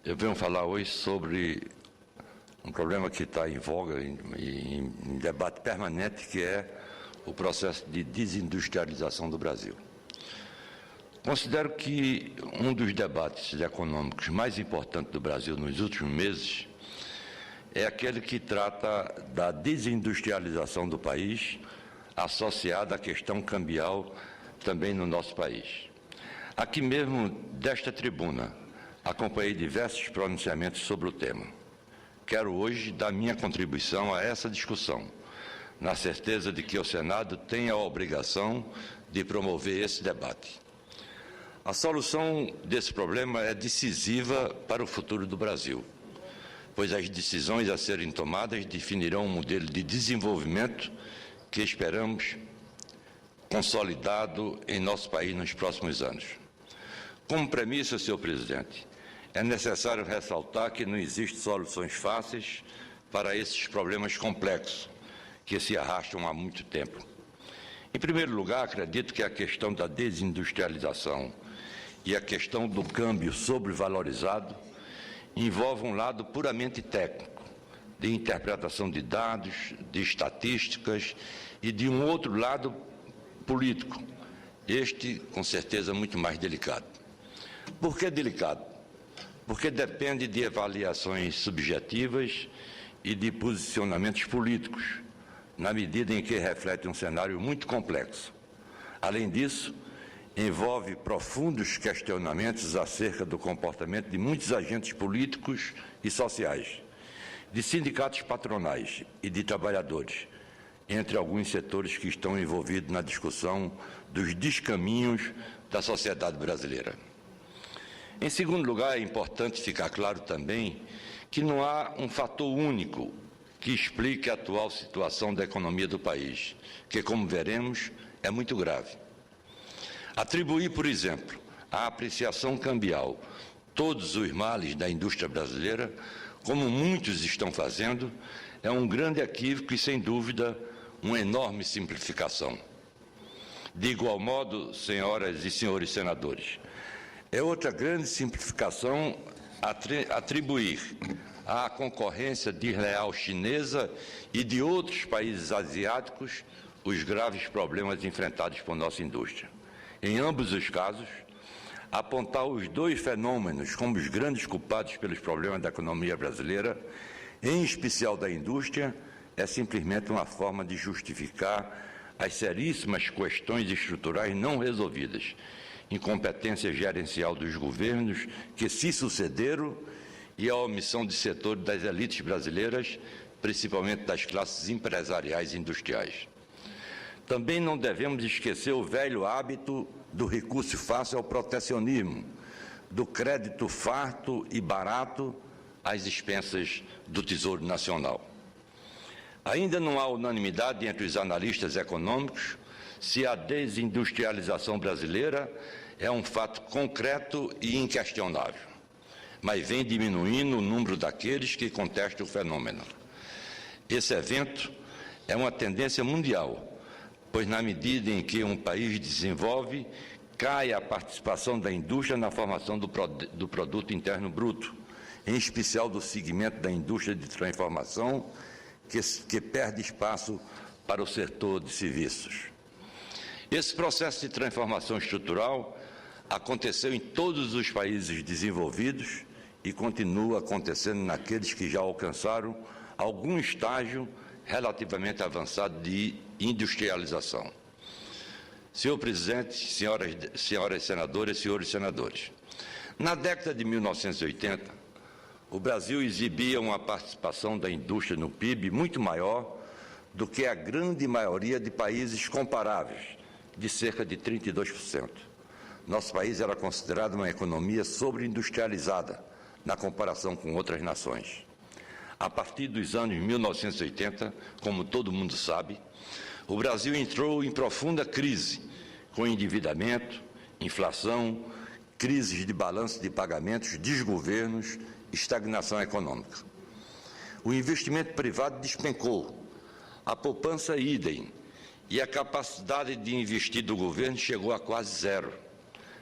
Eu venho falar hoje sobre um problema que está em voga, em debate permanente, que é o processo de desindustrialização do Brasil. Considero que um dos debates econômicos mais importantes do Brasil nos últimos meses é aquele que trata da desindustrialização do país, associada à questão cambial também no nosso país. Aqui mesmo, desta tribuna, acompanhei diversos pronunciamentos sobre o tema. Quero hoje dar minha contribuição a essa discussão, na certeza de que o Senado tem a obrigação de promover esse debate. A solução desse problema é decisiva para o futuro do Brasil, pois as decisões a serem tomadas definirão um modelo de desenvolvimento que esperamos consolidado em nosso país nos próximos anos. Como premissa, senhor presidente, é necessário ressaltar que não existem soluções fáceis para esses problemas complexos que se arrastam há muito tempo. Em primeiro lugar, acredito que a questão da desindustrialização e a questão do câmbio sobrevalorizado envolve um lado puramente técnico, de interpretação de dados, de estatísticas e de um outro lado político, este com certeza muito mais delicado. Por que delicado? Porque depende de avaliações subjetivas e de posicionamentos políticos, na medida em que reflete um cenário muito complexo. Além disso, envolve profundos questionamentos acerca do comportamento de muitos agentes políticos e sociais, de sindicatos patronais e de trabalhadores, entre alguns setores que estão envolvidos na discussão dos descaminhos da sociedade brasileira. Em segundo lugar, é importante ficar claro também que não há um fator único que explique a atual situação da economia do país, que, como veremos, é muito grave. Atribuir, por exemplo, à apreciação cambial todos os males da indústria brasileira, como muitos estão fazendo, é um grande equívoco e, sem dúvida, uma enorme simplificação. De igual modo, senhoras e senhores senadores, é outra grande simplificação atribuir à concorrência desleal chinesa e de outros países asiáticos os graves problemas enfrentados por nossa indústria. Em ambos os casos, apontar os dois fenômenos como os grandes culpados pelos problemas da economia brasileira, em especial da indústria, é simplesmente uma forma de justificar as seríssimas questões estruturais não resolvidas, incompetência gerencial dos governos que se sucederam e a omissão de setores das elites brasileiras, principalmente das classes empresariais e industriais. Também não devemos esquecer o velho hábito do recurso fácil ao protecionismo, do crédito farto e barato às expensas do Tesouro Nacional. Ainda não há unanimidade entre os analistas econômicos se a desindustrialização brasileira é um fato concreto e inquestionável, mas vem diminuindo o número daqueles que contestam o fenômeno. Esse evento é uma tendência mundial, pois na medida em que um país desenvolve, cai a participação da indústria na formação do produto interno bruto, em especial do segmento da indústria de transformação, que perde espaço para o setor de serviços. Esse processo de transformação estrutural aconteceu em todos os países desenvolvidos e continua acontecendo naqueles que já alcançaram algum estágio relativamente avançado de industrialização. Senhor presidente, senhoras senadoras e senhores senadores, na década de 1980, o Brasil exibia uma participação da indústria no PIB muito maior do que a grande maioria de países comparáveis, de cerca de 32%. Nosso país era considerado uma economia sobreindustrializada na comparação com outras nações. A partir dos anos 1980, como todo mundo sabe, o Brasil entrou em profunda crise, com endividamento, inflação, crises de balanço de pagamentos, desgovernos, estagnação econômica. O investimento privado despencou, a poupança idem, e a capacidade de investir do governo chegou a quase zero.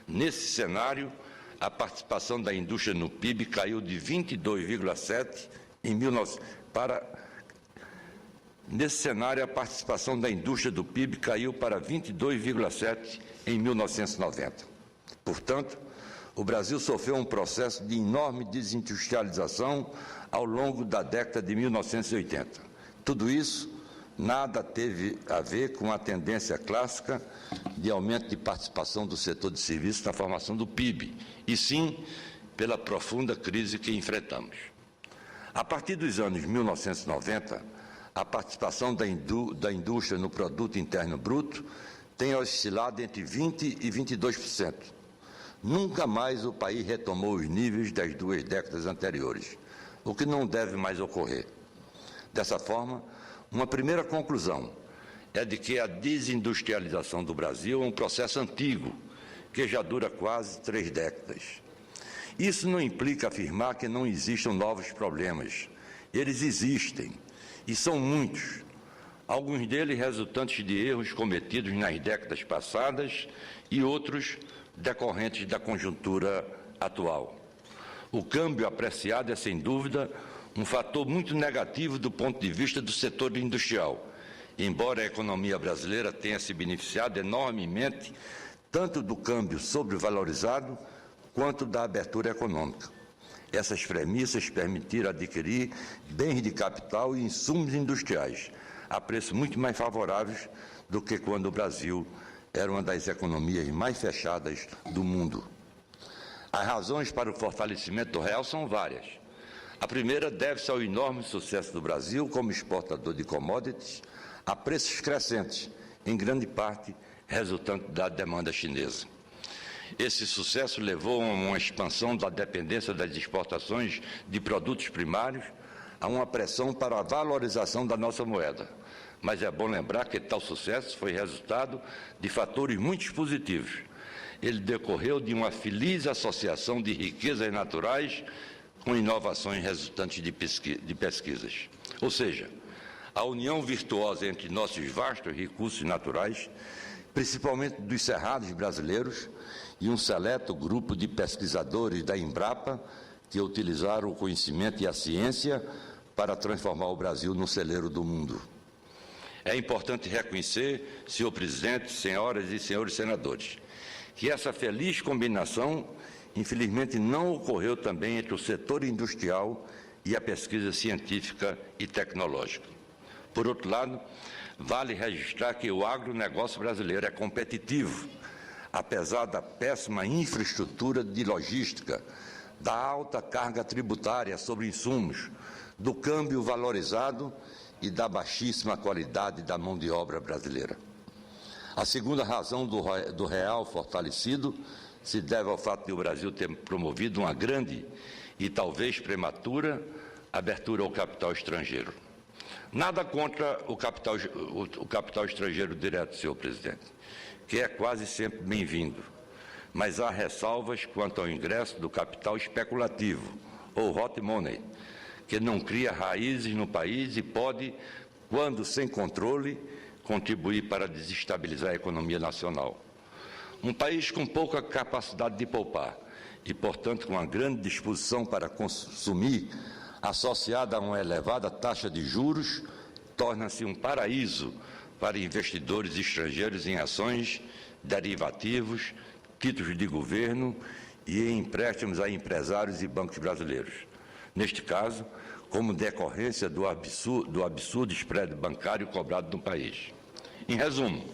Nesse cenário, a participação da indústria no PIB caiu de 22,7% em 1990 para... Nesse cenário, a participação da indústria do PIB caiu para 22,7% em 1990. Portanto, o Brasil sofreu um processo de enorme desindustrialização ao longo da década de 1980. Tudo isso nada teve a ver com a tendência clássica de aumento de participação do setor de serviços na formação do PIB, e sim pela profunda crise que enfrentamos. A partir dos anos 1990, a participação da indústria no produto interno bruto tem oscilado entre 20% e 22%. Nunca mais o país retomou os níveis das 2 décadas anteriores, o que não deve mais ocorrer. Dessa forma, uma primeira conclusão é de que a desindustrialização do Brasil é um processo antigo, que já dura quase 3 décadas. Isso não implica afirmar que não existam novos problemas. Eles existem. E são muitos, alguns deles resultantes de erros cometidos nas décadas passadas e outros decorrentes da conjuntura atual. O câmbio apreciado é, sem dúvida, um fator muito negativo do ponto de vista do setor industrial, embora a economia brasileira tenha se beneficiado enormemente tanto do câmbio sobrevalorizado quanto da abertura econômica. Essas premissas permitiram adquirir bens de capital e insumos industriais a preços muito mais favoráveis do que quando o Brasil era uma das economias mais fechadas do mundo. As razões para o fortalecimento do real são várias. A primeira deve-se ao enorme sucesso do Brasil como exportador de commodities a preços crescentes, em grande parte resultante da demanda chinesa. Esse sucesso levou a uma expansão da dependência das exportações de produtos primários, a uma pressão para a valorização da nossa moeda. Mas é bom lembrar que tal sucesso foi resultado de fatores muito positivos. Ele decorreu de uma feliz associação de riquezas naturais com inovações resultantes de pesquisas. Ou seja, a união virtuosa entre nossos vastos recursos naturais, principalmente dos cerrados brasileiros, e um seleto grupo de pesquisadores da Embrapa que utilizaram o conhecimento e a ciência para transformar o Brasil no celeiro do mundo. É importante reconhecer, senhor presidente, senhoras e senhores senadores, que essa feliz combinação, infelizmente, não ocorreu também entre o setor industrial e a pesquisa científica e tecnológica. Por outro lado, vale registrar que o agronegócio brasileiro é competitivo, apesar da péssima infraestrutura de logística, da alta carga tributária sobre insumos, do câmbio valorizado e da baixíssima qualidade da mão de obra brasileira. A segunda razão do real fortalecido se deve ao fato de o Brasil ter promovido uma grande e talvez prematura abertura ao capital estrangeiro. Nada contra o capital estrangeiro direto, senhor presidente, que é quase sempre bem-vindo, mas há ressalvas quanto ao ingresso do capital especulativo, ou hot money, que não cria raízes no país e pode, quando sem controle, contribuir para desestabilizar a economia nacional. Um país com pouca capacidade de poupar e, portanto, com uma grande disposição para consumir, associada a uma elevada taxa de juros, torna-se um paraíso para investidores estrangeiros em ações, derivativos, títulos de governo e em empréstimos a empresários e bancos brasileiros. Neste caso, como decorrência do absurdo spread bancário cobrado no país. Em resumo,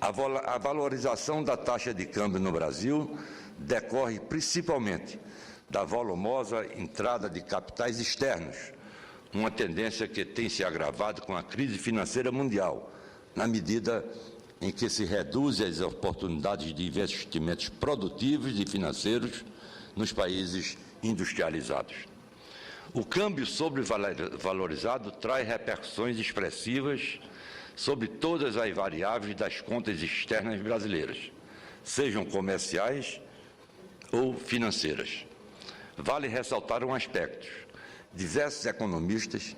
a valorização da taxa de câmbio no Brasil decorre principalmente da volumosa entrada de capitais externos, uma tendência que tem se agravado com a crise financeira mundial, na medida em que se reduzem as oportunidades de investimentos produtivos e financeiros nos países industrializados. O câmbio sobrevalorizado traz repercussões expressivas sobre todas as variáveis das contas externas brasileiras, sejam comerciais ou financeiras. Vale ressaltar um aspecto. Diversos economistas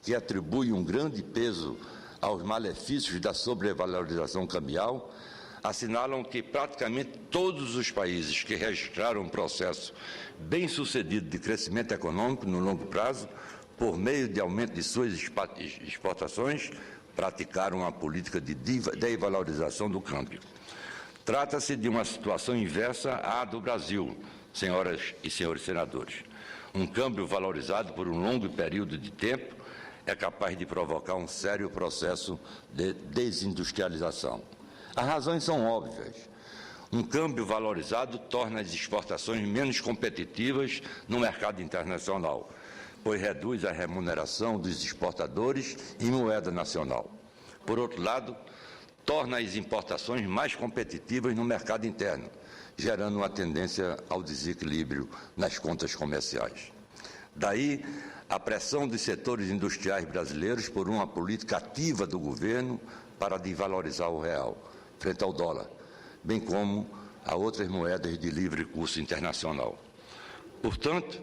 que atribuem um grande peso aos malefícios da sobrevalorização cambial assinalam que praticamente todos os países que registraram um processo bem-sucedido de crescimento econômico no longo prazo, por meio de aumento de suas exportações, praticaram uma política de desvalorização do câmbio. Trata-se de uma situação inversa à do Brasil, senhoras e senhores senadores. Um câmbio valorizado por um longo período de tempo é capaz de provocar um sério processo de desindustrialização. As razões são óbvias. Um câmbio valorizado torna as exportações menos competitivas no mercado internacional, pois reduz a remuneração dos exportadores em moeda nacional. Por outro lado, torna as importações mais competitivas no mercado interno, gerando uma tendência ao desequilíbrio nas contas comerciais. Daí, a pressão dos setores industriais brasileiros por uma política ativa do governo para desvalorizar o real frente ao dólar, bem como a outras moedas de livre curso internacional. Portanto,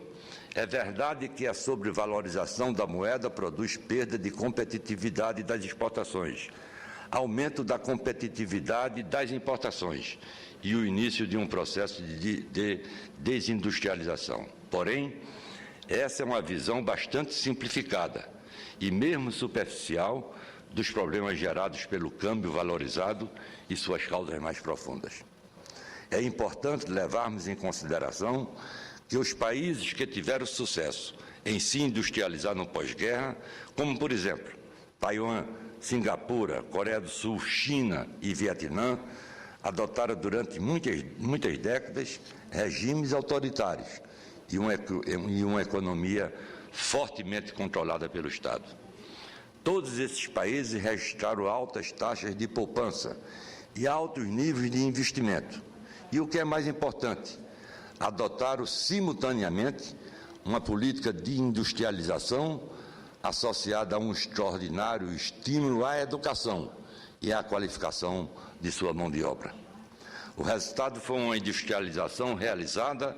é verdade que a sobrevalorização da moeda produz perda de competitividade das exportações, aumento da competitividade das importações e o início de um processo de desindustrialização. Porém, essa é uma visão bastante simplificada e mesmo superficial dos problemas gerados pelo câmbio valorizado e suas causas mais profundas. É importante levarmos em consideração que os países que tiveram sucesso em se industrializar no pós-guerra, como, por exemplo, Taiwan, Singapura, Coreia do Sul, China e Vietnã, adotaram durante muitas décadas regimes autoritários e uma economia fortemente controlada pelo Estado. Todos esses países registraram altas taxas de poupança e altos níveis de investimento. E o que é mais importante, adotaram simultaneamente uma política de industrialização associada a um extraordinário estímulo à educação e à qualificação de sua mão de obra. O resultado foi uma industrialização realizada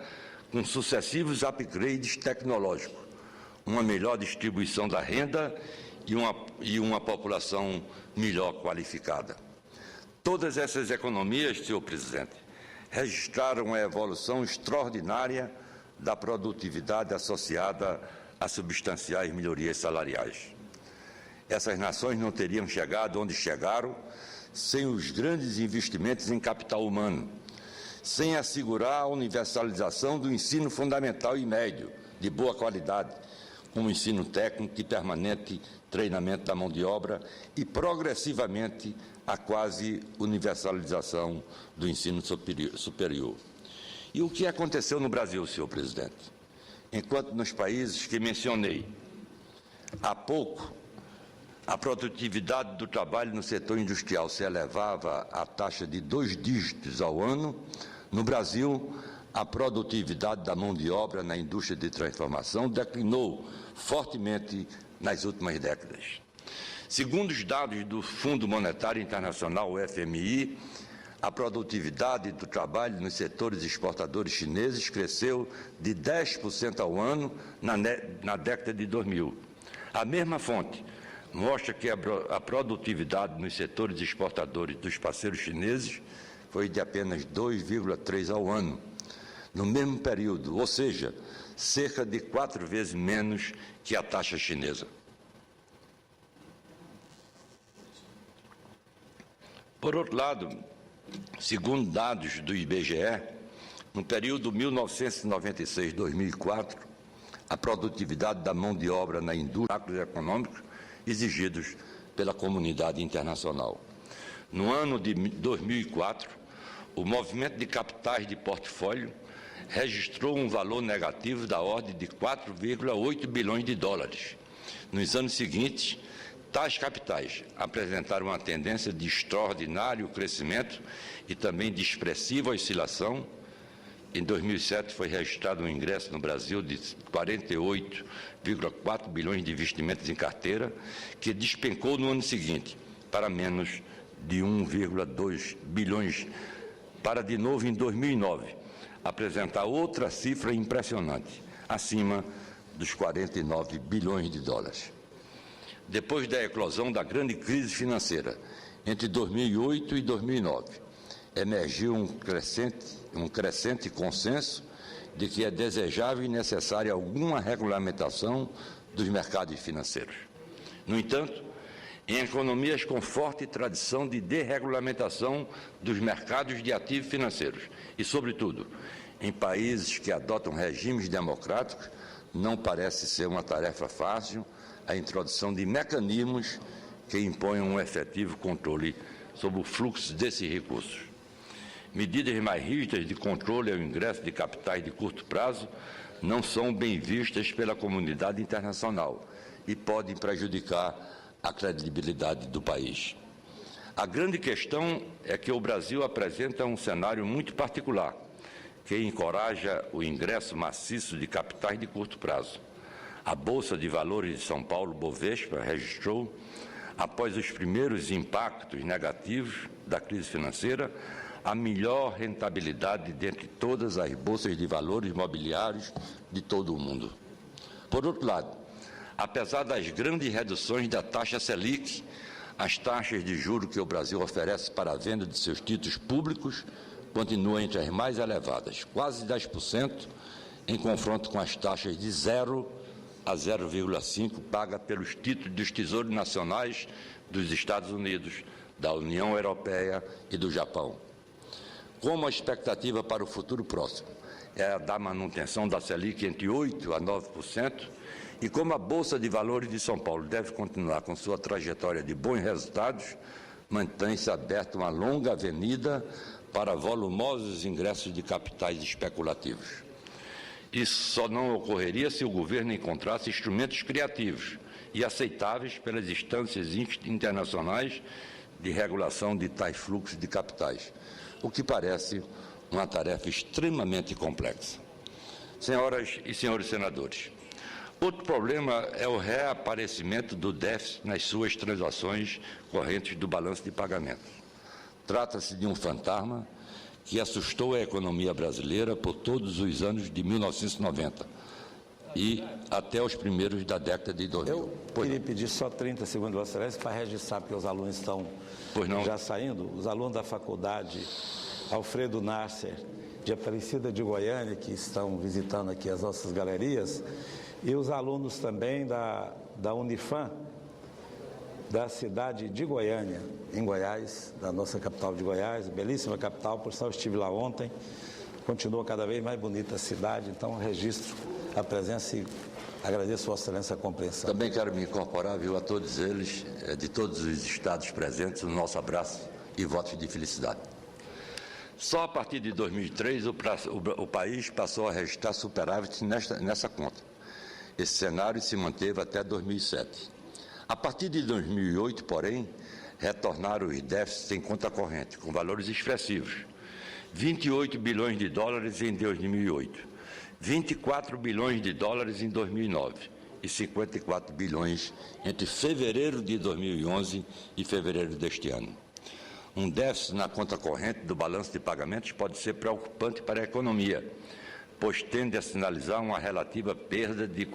com sucessivos upgrades tecnológicos, uma melhor distribuição da renda e uma população melhor qualificada. Todas essas economias, senhor presidente, registraram uma evolução extraordinária da produtividade associada a substanciais melhorias salariais. Essas nações não teriam chegado onde chegaram sem os grandes investimentos em capital humano, sem assegurar a universalização do ensino fundamental e médio, de boa qualidade, como ensino técnico e permanente treinamento da mão de obra e, progressivamente, a quase universalização do ensino superior. E o que aconteceu no Brasil, senhor presidente? Enquanto nos países que mencionei, há pouco, a produtividade do trabalho no setor industrial se elevava à taxa de 2 dígitos ao ano, no Brasil, a produtividade da mão de obra na indústria de transformação declinou fortemente nas últimas décadas. Segundo os dados do Fundo Monetário Internacional, o FMI, a produtividade do trabalho nos setores exportadores chineses cresceu de 10% ao ano na década de 2000. A mesma fonte mostra que a produtividade nos setores exportadores dos parceiros chineses foi de apenas 2,3% ao ano, no mesmo período, ou seja, cerca de 4 vezes menos que a taxa chinesa. Por outro lado, segundo dados do IBGE, no período 1996-2004, a produtividade da mão de obra na indústria econômica exigidos pela comunidade internacional. No ano de 2004, o movimento de capitais de portfólio registrou um valor negativo da ordem de 4,8 bilhões de dólares. Nos anos seguintes, tais capitais apresentaram uma tendência de extraordinário crescimento e também de expressiva oscilação. Em 2007 foi registrado um ingresso no Brasil de 48,4 bilhões de investimentos em carteira, que despencou no ano seguinte para menos de 1,2 bilhões, para de novo em 2009 apresentar outra cifra impressionante, acima dos 49 bilhões de dólares. Depois da eclosão da grande crise financeira entre 2008 e 2009, emergiu um crescente consenso de que é desejável e necessária alguma regulamentação dos mercados financeiros. No entanto, em economias com forte tradição de desregulamentação dos mercados de ativos financeiros e, sobretudo, em países que adotam regimes democráticos, não parece ser uma tarefa fácil a introdução de mecanismos que imponham um efetivo controle sobre o fluxo desses recursos. Medidas mais rígidas de controle ao ingresso de capitais de curto prazo não são bem vistas pela comunidade internacional e podem prejudicar a credibilidade do país. A grande questão é que o Brasil apresenta um cenário muito particular, que encoraja o ingresso maciço de capitais de curto prazo. A Bolsa de Valores de São Paulo, Bovespa, registrou, após os primeiros impactos negativos da crise financeira, a melhor rentabilidade dentre todas as bolsas de valores imobiliários de todo o mundo. Por outro lado, apesar das grandes reduções da taxa Selic, as taxas de juros que o Brasil oferece para a venda de seus títulos públicos continuam entre as mais elevadas, quase 10%, em confronto com as taxas de 0 a 0,5% pagas pelos títulos dos tesouros nacionais dos Estados Unidos, da União Europeia e do Japão. Como a expectativa para o futuro próximo é a da manutenção da Selic entre 8% a 9%, e como a Bolsa de Valores de São Paulo deve continuar com sua trajetória de bons resultados, mantém-se aberta uma longa avenida para volumosos ingressos de capitais especulativos. Isso só não ocorreria se o governo encontrasse instrumentos criativos e aceitáveis pelas instâncias internacionais de regulação de tais fluxos de capitais, o que parece uma tarefa extremamente complexa. Senhoras e senhores senadores, outro problema é o reaparecimento do déficit nas suas transações correntes do balanço de pagamentos. Trata-se de um fantasma que assustou a economia brasileira por todos os anos de 1990 e até os primeiros da década de 2000. Eu queria pedir só 30 segundos, Vossa Excelência, para registrar, porque os alunos estão já saindo. Os alunos da faculdade Alfredo Nasser, de Aparecida de Goiânia, que estão visitando aqui as nossas galerias, e os alunos também da Unifam, da cidade de Goiânia, em Goiás, da nossa capital de Goiás, belíssima capital, por sinal estive lá ontem, continua cada vez mais bonita a cidade, então registro a presença e agradeço Vossa Excelência a compreensão. Também quero me incorporar, a todos eles, de todos os estados presentes, o nosso abraço e votos de felicidade. Só a partir de 2003 o país passou a registrar superávit nessa conta. Esse cenário se manteve até 2007. A partir de 2008, porém, retornaram os déficits em conta corrente, com valores expressivos. 28 bilhões de dólares em 2008, 24 bilhões de dólares em 2009 e 54 bilhões entre fevereiro de 2011 e fevereiro deste ano. Um déficit na conta corrente do balanço de pagamentos pode ser preocupante para a economia, pois tende a sinalizar uma relativa perda de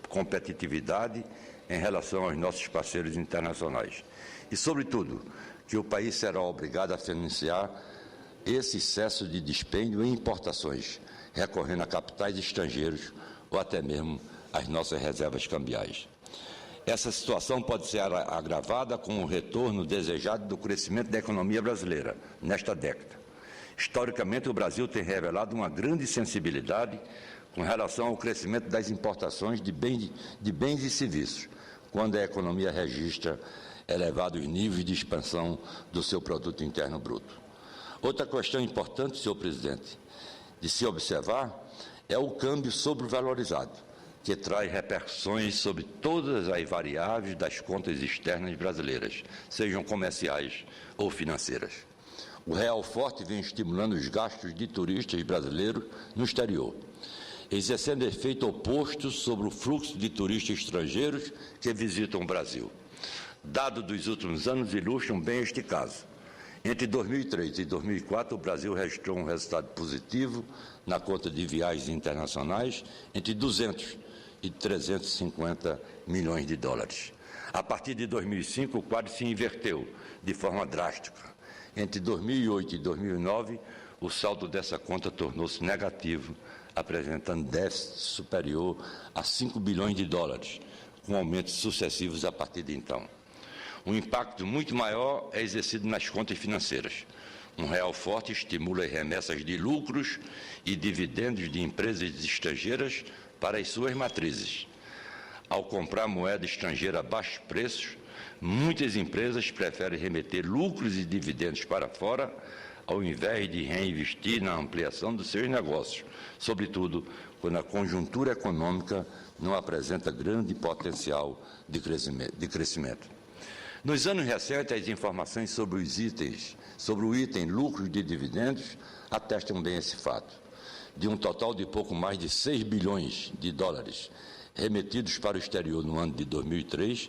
competitividade em relação aos nossos parceiros internacionais. E, sobretudo, que o país será obrigado a financiar esse excesso de dispêndio em importações, recorrendo a capitais estrangeiros ou até mesmo às nossas reservas cambiais. Essa situação pode ser agravada com o retorno desejado do crescimento da economia brasileira nesta década. Historicamente, o Brasil tem revelado uma grande sensibilidade com relação ao crescimento das importações de bens e serviços, quando a economia registra elevados níveis de expansão do seu produto interno bruto. Outra questão importante, senhor presidente, de se observar é o câmbio sobrevalorizado, que traz repercussões sobre todas as variáveis das contas externas brasileiras, sejam comerciais ou financeiras. O real forte vem estimulando os gastos de turistas brasileiros no exterior, exercendo efeito oposto sobre o fluxo de turistas estrangeiros que visitam o Brasil. Dados dos últimos anos ilustram bem este caso. Entre 2003 e 2004, o Brasil registrou um resultado positivo na conta de viagens internacionais entre 200 e 350 milhões de dólares. A partir de 2005, o quadro se inverteu de forma drástica Entre 2008 e 2009, o saldo dessa conta tornou-se negativo, apresentando déficit superior a 5 bilhões de dólares, com aumentos sucessivos a partir de então. Um impacto muito maior é exercido nas contas financeiras. Um real forte estimula as remessas de lucros e dividendos de empresas estrangeiras para as suas matrizes. Ao comprar moeda estrangeira a baixos preços, muitas empresas preferem remeter lucros e dividendos para fora, ao invés de reinvestir na ampliação dos seus negócios, sobretudo quando a conjuntura econômica não apresenta grande potencial de crescimento. Nos anos recentes, as informações sobre o item lucros de dividendos atestam bem esse fato. De um total de pouco mais de 6 bilhões de dólares remetidos para o exterior no ano de 2003,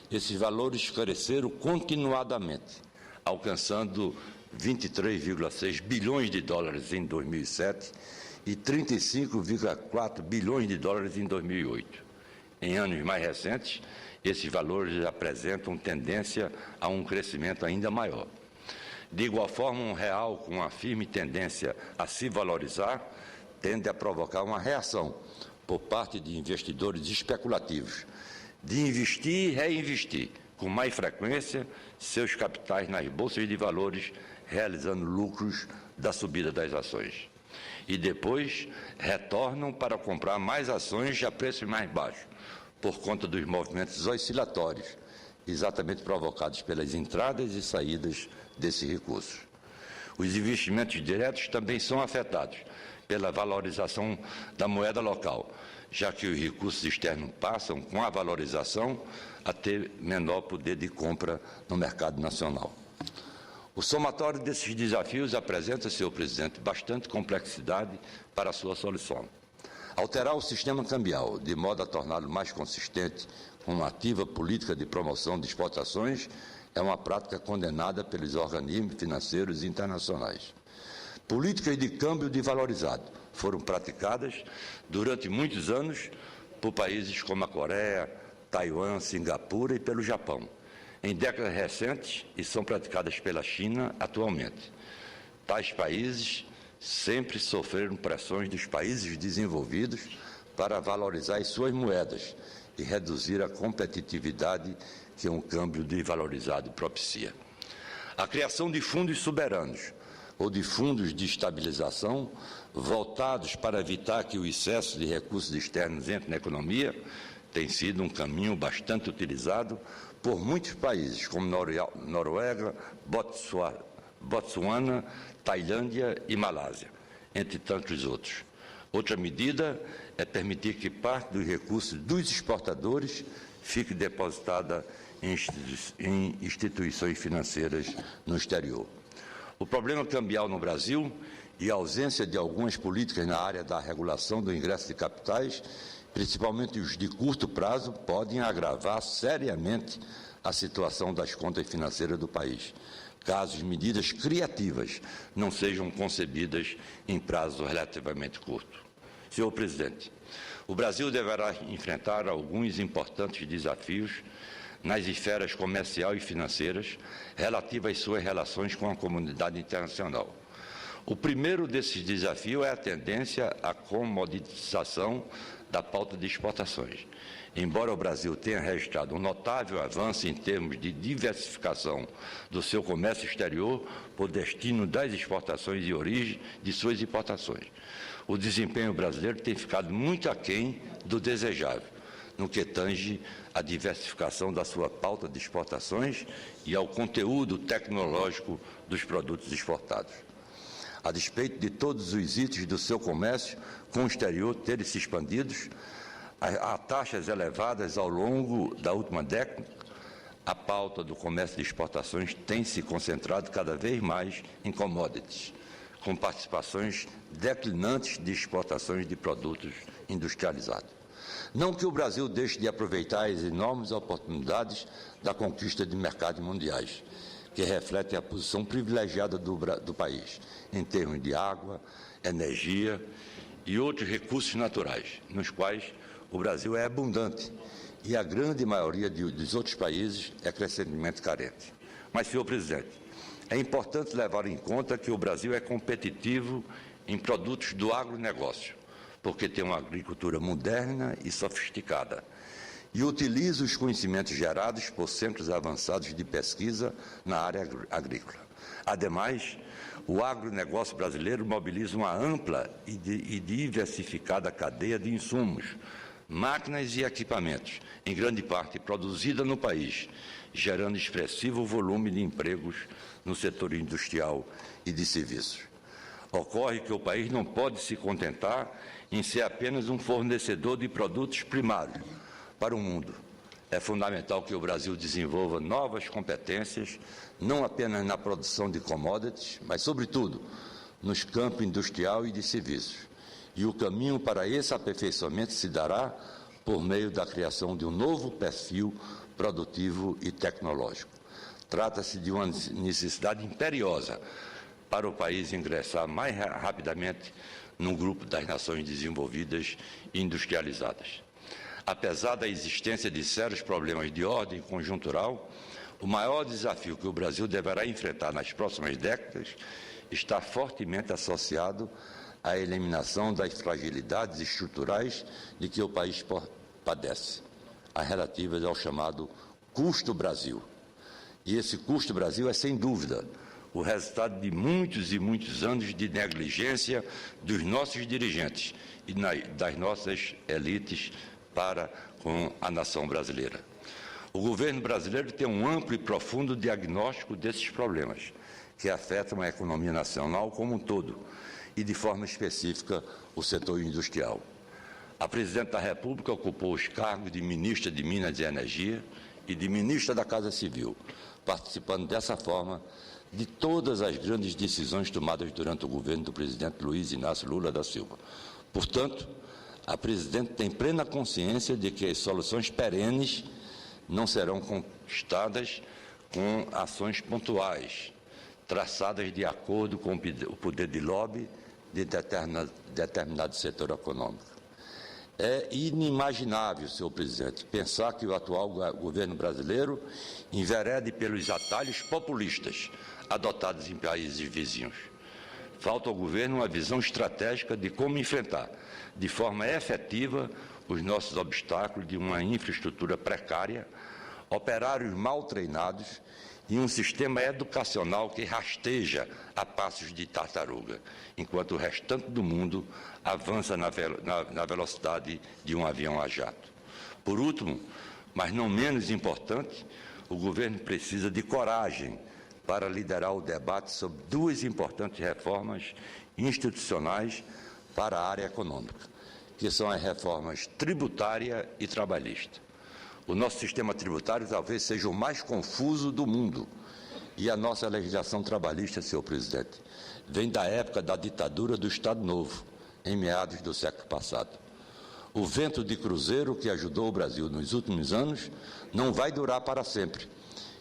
esses valores cresceram continuadamente, alcançando 23,6 bilhões de dólares em 2007 e 35,4 bilhões de dólares em 2008. Em anos mais recentes, esses valores apresentam tendência a um crescimento ainda maior. De igual forma, um real com uma firme tendência a se valorizar tende a provocar uma reação por parte de investidores especulativos, de investir e reinvestir com mais frequência seus capitais nas bolsas de valores, realizando lucros da subida das ações. E depois retornam para comprar mais ações a preços mais baixos, por conta dos movimentos oscilatórios, exatamente provocados pelas entradas e saídas desses recursos. Os investimentos diretos também são afetados pela valorização da moeda local, já que os recursos externos passam, com a valorização, a ter menor poder de compra no mercado nacional. O somatório desses desafios apresenta, senhor presidente, bastante complexidade para a sua solução. Alterar o sistema cambial, de modo a torná-lo mais consistente com uma ativa política de promoção de exportações, é uma prática condenada pelos organismos financeiros internacionais. Políticas de câmbio desvalorizado foram praticadas durante muitos anos por países como a Coreia, Taiwan, Singapura e pelo Japão, em décadas recentes, e são praticadas pela China atualmente. Tais países sempre sofreram pressões dos países desenvolvidos para valorizar as suas moedas e reduzir a competitividade que um câmbio desvalorizado propicia. A criação de fundos soberanos ou de fundos de estabilização voltados para evitar que o excesso de recursos externos entre na economia tem sido um caminho bastante utilizado por muitos países, como Noruega, Botsuana, Tailândia e Malásia, entre tantos outros. Outra medida é permitir que parte dos recursos dos exportadores fique depositada em instituições financeiras no exterior. O problema cambial no Brasil e a ausência de algumas políticas na área da regulação do ingresso de capitais, principalmente os de curto prazo, podem agravar seriamente a situação das contas financeiras do país, caso as medidas criativas não sejam concebidas em prazo relativamente curto. Senhor presidente, o Brasil deverá enfrentar alguns importantes desafios nas esferas comercial e financeiras relativas às suas relações com a comunidade internacional. O primeiro desses desafios é a tendência à comoditização da pauta de exportações. Embora o Brasil tenha registrado um notável avanço em termos de diversificação do seu comércio exterior por destino das exportações e origem de suas importações, o desempenho brasileiro tem ficado muito aquém do desejável, no que tange à diversificação da sua pauta de exportações e ao conteúdo tecnológico dos produtos exportados. A despeito de todos os itens do seu comércio com o exterior terem se expandido a taxas elevadas ao longo da última década, a pauta do comércio de exportações tem se concentrado cada vez mais em commodities, com participações declinantes de exportações de produtos industrializados. Não que o Brasil deixe de aproveitar as enormes oportunidades da conquista de mercados mundiais, que refletem a posição privilegiada do país, em termos de água, energia e outros recursos naturais, nos quais o Brasil é abundante e a grande maioria dos outros países é crescentemente carente. Mas, senhor presidente, É importante levar em conta que o Brasil é competitivo em produtos do agronegócio, porque tem uma agricultura moderna e sofisticada, e utiliza os conhecimentos gerados por centros avançados de pesquisa na área agrícola. Ademais, o agronegócio brasileiro mobiliza uma ampla e diversificada cadeia de insumos, máquinas e equipamentos, em grande parte produzida no país, gerando expressivo volume de empregos no setor industrial e de serviços. Ocorre que o país não pode se contentar em ser apenas um fornecedor de produtos primários para o mundo. É fundamental que o Brasil desenvolva novas competências, não apenas na produção de commodities, mas, sobretudo, nos campos industrial e de serviços. E o caminho para esse aperfeiçoamento se dará por meio da criação de um novo perfil produtivo e tecnológico. Trata-se de uma necessidade imperiosa para o país ingressar mais rapidamente no grupo das nações desenvolvidas e industrializadas. Apesar da existência de sérios problemas de ordem conjuntural, o maior desafio que o Brasil deverá enfrentar nas próximas décadas está fortemente associado à eliminação das fragilidades estruturais de que o país padece, as relativas ao chamado custo Brasil. E esse custo Brasil é, sem dúvida, o resultado de muitos e muitos anos de negligência dos nossos dirigentes e das nossas elites para com a nação brasileira. O governo brasileiro tem um amplo e profundo diagnóstico desses problemas, que afetam a economia nacional como um todo e, de forma específica, o setor industrial. A Presidente da República ocupou os cargos de Ministra de Minas e Energia e de Ministra da Casa Civil, participando dessa forma de todas as grandes decisões tomadas durante o governo do presidente Luiz Inácio Lula da Silva. Portanto, a Presidente tem plena consciência de que as soluções perenes não serão conquistadas com ações pontuais, traçadas de acordo com o poder de lobby de determinado setor econômico. É inimaginável, senhor presidente, pensar que o atual governo brasileiro enverede pelos atalhos populistas adotados em países vizinhos. Falta ao governo uma visão estratégica de como enfrentar, de forma efetiva, os nossos obstáculos de uma infraestrutura precária, operários mal treinados e um sistema educacional que rasteja a passos de tartaruga, enquanto o restante do mundo avança na velocidade de um avião a jato. Por último, mas não menos importante, o governo precisa de coragem para liderar o debate sobre duas importantes reformas institucionais para a área econômica, que são as reformas tributária e trabalhista. O nosso sistema tributário talvez seja o mais confuso do mundo e a nossa legislação trabalhista, senhor presidente, vem da época da ditadura do Estado Novo, em meados do século passado. O vento de cruzeiro que ajudou o Brasil nos últimos anos não vai durar para sempre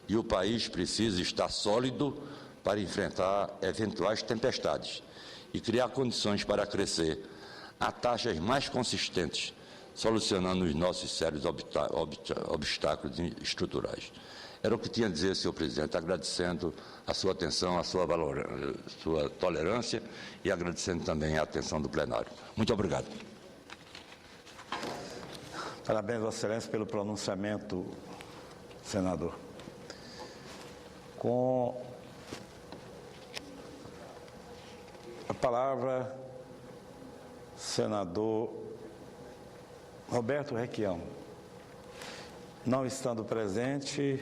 e o país precisa estar sólido para enfrentar eventuais tempestades e criar condições para crescer a taxas mais consistentes, solucionando os nossos sérios obstáculos estruturais. Era o que tinha a dizer, senhor presidente, agradecendo a sua atenção, a sua tolerância e agradecendo também a atenção do plenário. Muito obrigado. Parabéns, Vossa Excelência, pelo pronunciamento, senador. Com a palavra, senador Roberto Requião. Não estando presente,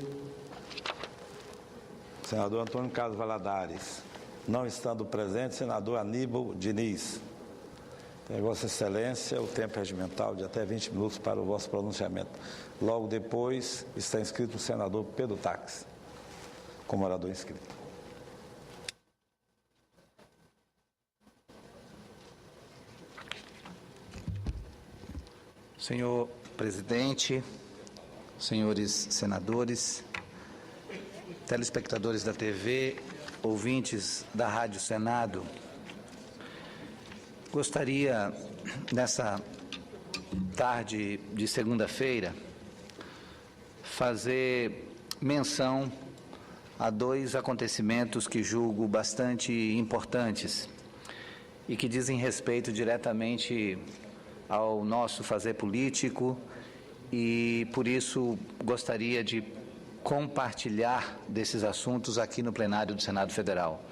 senador Antônio Carlos Valadares. Não estando presente, senador Aníbal Diniz. Vossa Excelência, o tempo regimental de até 20 minutos para o vosso pronunciamento. Logo depois está inscrito o senador Pedro Tax, como orador inscrito. Senhor presidente, senhores senadores, telespectadores da TV, ouvintes da Rádio Senado, gostaria, nessa tarde de segunda-feira, fazer menção a dois acontecimentos que julgo bastante importantes e que dizem respeito diretamente ao nosso fazer político e, por isso, gostaria de compartilhar desses assuntos aqui no plenário do Senado Federal.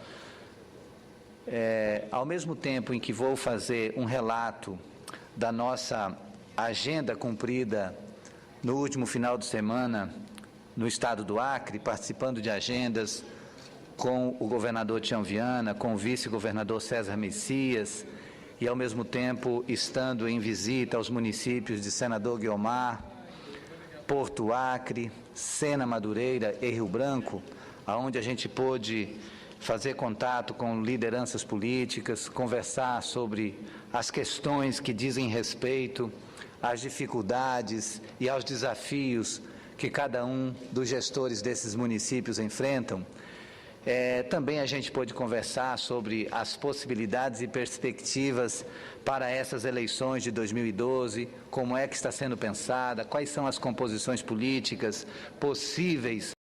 Ao mesmo tempo em que vou fazer um relato da nossa agenda cumprida no último final de semana no estado do Acre, participando de agendas com o governador Tião Viana, com o vice-governador César Messias e, ao mesmo tempo, estando em visita aos municípios de Senador Guiomar, Porto Acre, Sena Madureira e Rio Branco, aonde a gente pôde fazer contato com lideranças políticas, conversar sobre as questões que dizem respeito às dificuldades e aos desafios que cada um dos gestores desses municípios enfrentam. Também a gente pôde conversar sobre as possibilidades e perspectivas para essas eleições de 2012, como é que está sendo pensada, quais são as composições políticas possíveis